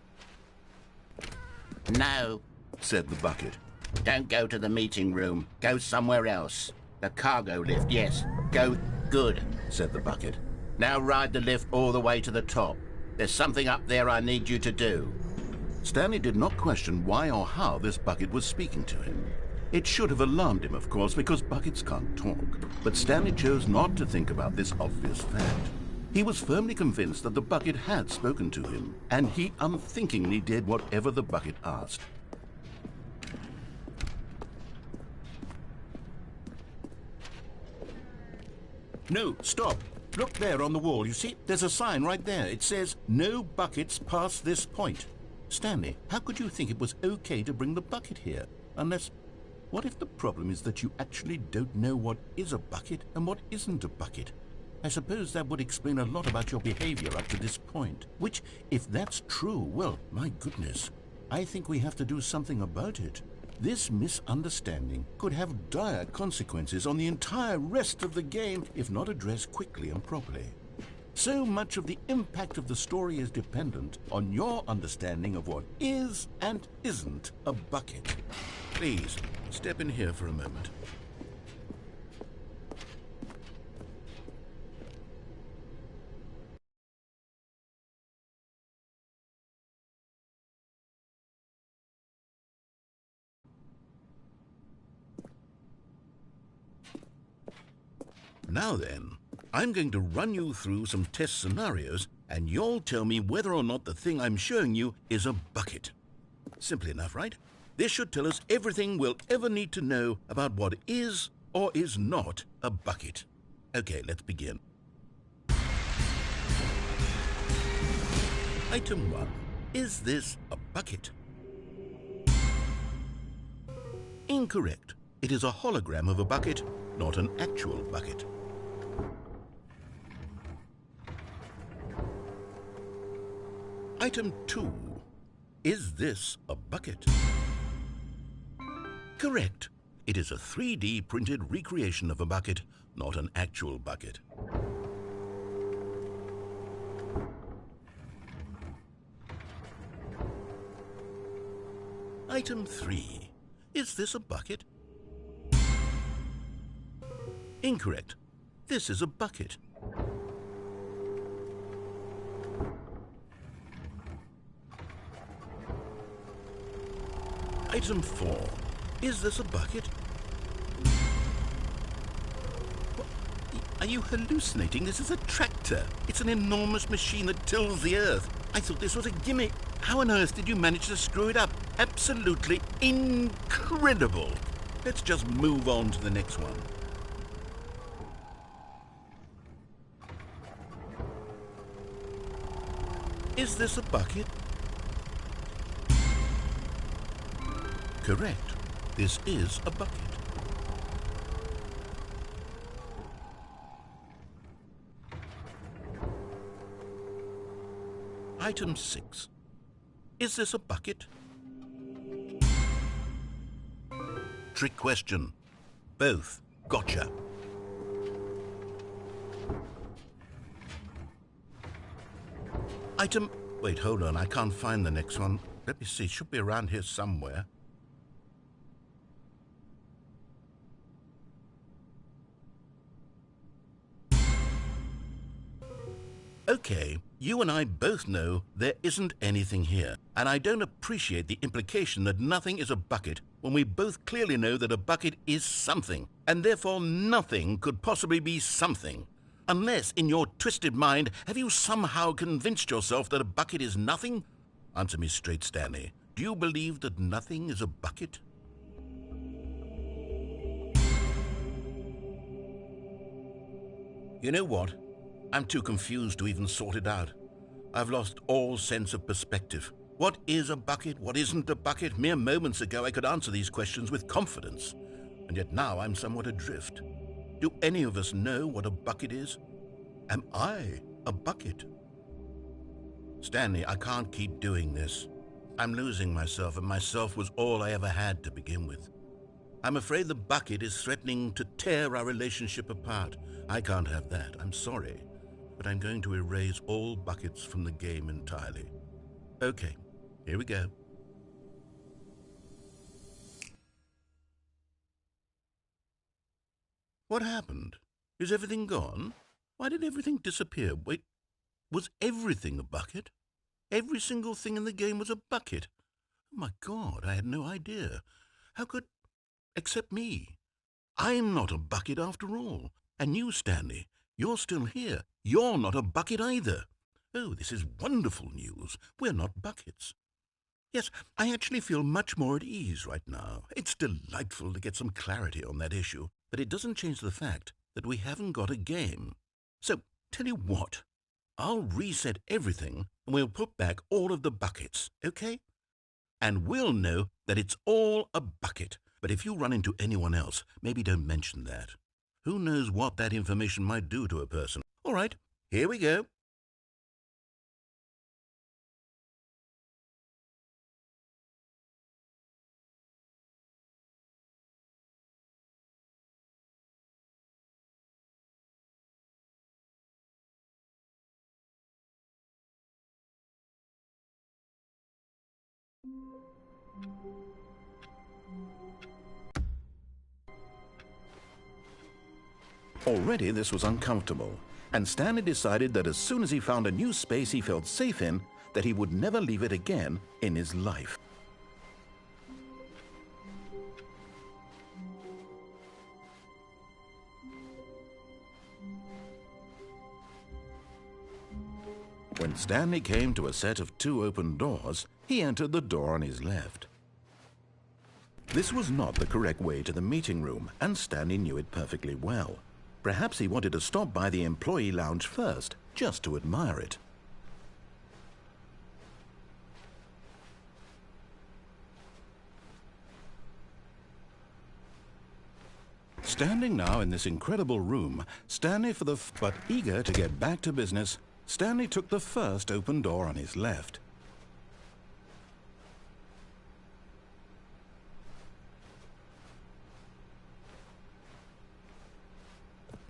No,
Said the bucket.
don't go to the meeting room. Go somewhere else. The cargo lift, yes. Go. Good,
Said the bucket.
now ride the lift all the way to the top. There's something up there I need you to do.
Stanley did not question why or how this bucket was speaking to him. It should have alarmed him, of course, because buckets can't talk. But Stanley chose not to think about this obvious fact. He was firmly convinced that the bucket had spoken to him, and he unthinkingly did whatever the bucket asked. No, stop. Look there on the wall. You see, there's a sign right there. It says, "No buckets past this point." Stanley, how could you think it was okay to bring the bucket here? Unless... What if the problem is that you actually don't know what is a bucket and what isn't a bucket? I suppose that would explain a lot about your behavior up to this point. Which, if that's true, well, my goodness, I think we have to do something about it. This misunderstanding could have dire consequences on the entire rest of the game if not addressed quickly and properly. So much of the impact of the story is dependent on your understanding of what is and isn't a bucket. Please, step in here for a moment. Now then, I'm going to run you through some test scenarios, and you'll tell me whether or not the thing I'm showing you is a bucket. Simple enough, right? This should tell us everything we'll ever need to know about what is or is not a bucket. Okay, let's begin. Item 1. Is this a bucket? Incorrect. It is a hologram of a bucket, not an actual bucket. Item 2. Is this a bucket? Correct. It is a 3D printed recreation of a bucket, not an actual bucket. Item 3. Is this a bucket? Incorrect. This is a bucket. Item 4. Is this a bucket? What? Are you hallucinating? This is a tractor. It's an enormous machine that tills the earth. I thought this was a gimmick. How on earth did you manage to screw it up? Absolutely incredible. Let's just move on to the next one. Is this a bucket? Correct. This is a bucket. Item 6. Is this a bucket? Trick question. Both. Gotcha. Item... Wait, hold on. I can't find the next one. Let me see. It should be around here somewhere.
Okay, you and I both know there isn't anything here, and I don't appreciate the implication that nothing is a bucket when we both clearly know that a bucket is something, and therefore nothing could possibly be something. Unless, in your twisted mind, have you somehow convinced yourself that a bucket is nothing? Answer me straight, Stanley. Do you believe that nothing is a bucket? You know what? I'm too confused to even sort it out. I've lost all sense of perspective. What is a bucket? What isn't a bucket? Mere moments ago I could answer these questions with confidence, and yet now I'm somewhat adrift. Do any of us know what a bucket is? Am I a bucket? Stanley, I can't keep doing this. I'm losing myself, and myself was all I ever had to begin with. I'm afraid the bucket is threatening to tear our relationship apart. I can't have that. I'm sorry. But I'm going to erase all buckets from the game entirely. Okay, here we go. What happened? Is everything gone? Why did everything disappear? Wait, was everything a bucket? Every single thing in the game was a bucket? Oh my God, I had no idea. How could... except me. I'm not a bucket after all. And you, Stanley, you're still here. You're not a bucket either. Oh, this is wonderful news. We're not buckets. Yes, I actually feel much more at ease right now. It's delightful to get some clarity on that issue, but it doesn't change the fact that we haven't got a game. So, tell you what, I'll reset everything and we'll put back all of the buckets, okay? And we'll know that it's all a bucket. But if you run into anyone else, maybe don't mention that. Who knows what that information might do to a person? All right, here we go. Already this was uncomfortable, and Stanley decided that as soon as he found a new space he felt safe in, that he would never leave it again in his life. When Stanley came to a set of 2 open doors, he entered the door on his left. This was not the correct way to the meeting room, and Stanley knew it perfectly well. Perhaps he wanted to stop by the employee lounge first, just to admire it. Standing now in this incredible room, but eager to get back to business, Stanley took the first open door on his left.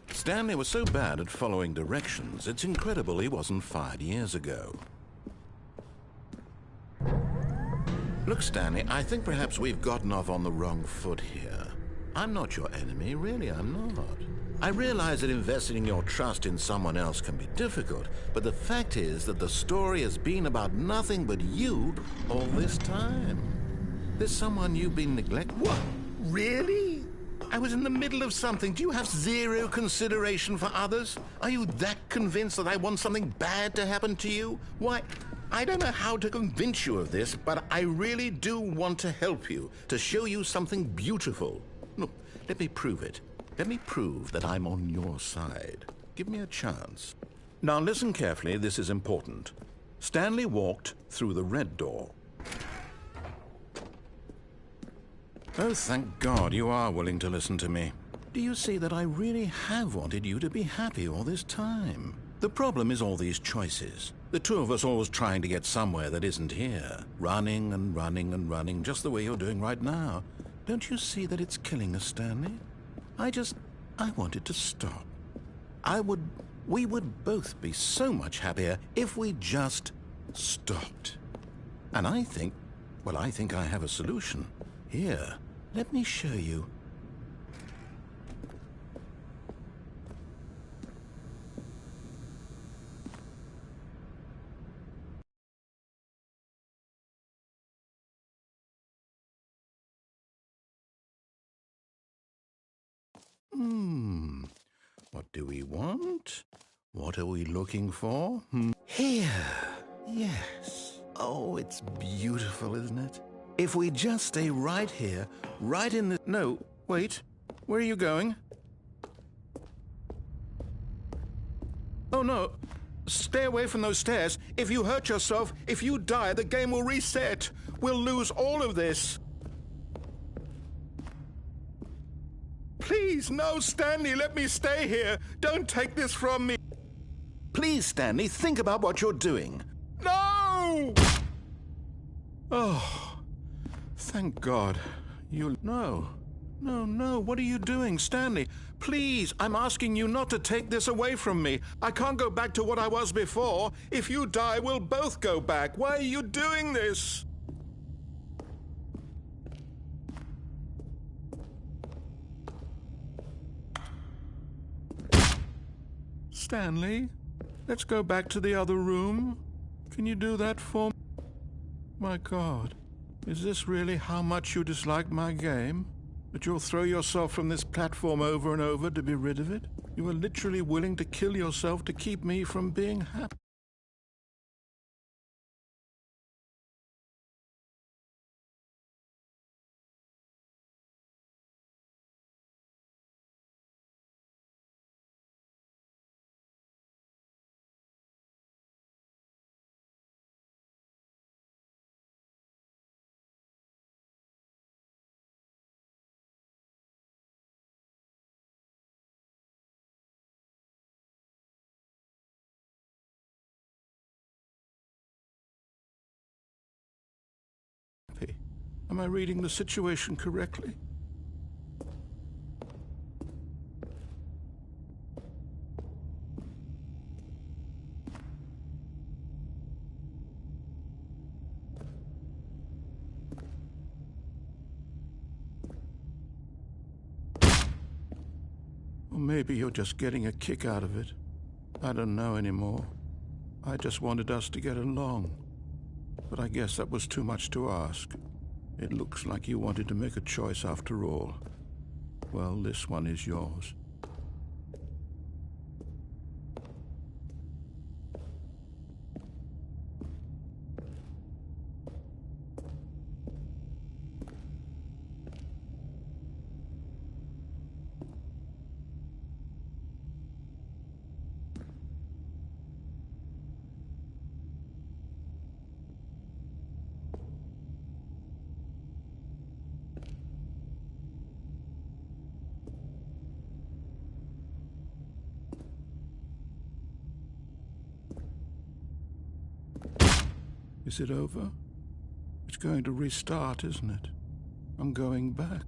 Stanley was so bad at following directions, it's incredible he wasn't fired years ago. Look, Stanley, I think perhaps we've gotten off on the wrong foot here. I'm not your enemy, really, I'm not. I realize that investing your trust in someone else can be difficult, but the fact is that the story has been about nothing but you all this time. There's someone you've been neglecting. What? Really? I was in the middle of something. Do you have zero consideration for others? Are you that convinced that I want something bad to happen to you? Why, I don't know how to convince you of this, but I really do want to help you, to show you something beautiful. Look, let me prove it. Let me prove that I'm on your side. Give me a chance. Now listen carefully, this is important. Stanley walked through the red door. Oh, thank God you are willing to listen to me. Do you see that I really have wanted you to be happy all this time? The problem is all these choices. The two of us always trying to get somewhere that isn't here. Running and running and running, just the way you're doing right now. Don't you see that it's killing us, Stanley? I wanted to stop. We would both be so much happier if we just stopped. And I think I have a solution. Here, let me show you. What do we want? What are we looking for? Here. Yes. Oh, it's beautiful, isn't it? If we just stay right here, right in the... No, wait. Where are you going? Oh, no. Stay away from those stairs. If you hurt yourself, if you die, the game will reset. We'll lose all of this. Please, no, Stanley, let me stay here. Don't take this from me. Please, Stanley, think about what you're doing. No! Oh, thank God. You... No. No, what are you doing, Stanley? Please, I'm asking you not to take this away from me. I can't go back to what I was before. If you die, we'll both go back. Why are you doing this? Stanley, let's go back to the other room. Can you do that for me? My God, is this really how much you dislike my game? That you'll throw yourself from this platform over and over to be rid of it? You are literally willing to kill yourself to keep me from being happy. Am I reading the situation correctly? Or maybe you're just getting a kick out of it. I don't know anymore. I just wanted us to get along. But I guess that was too much to ask. It looks like you wanted to make a choice after all. Well, this one is yours. Is it over? It's going to restart, isn't it? I'm going back.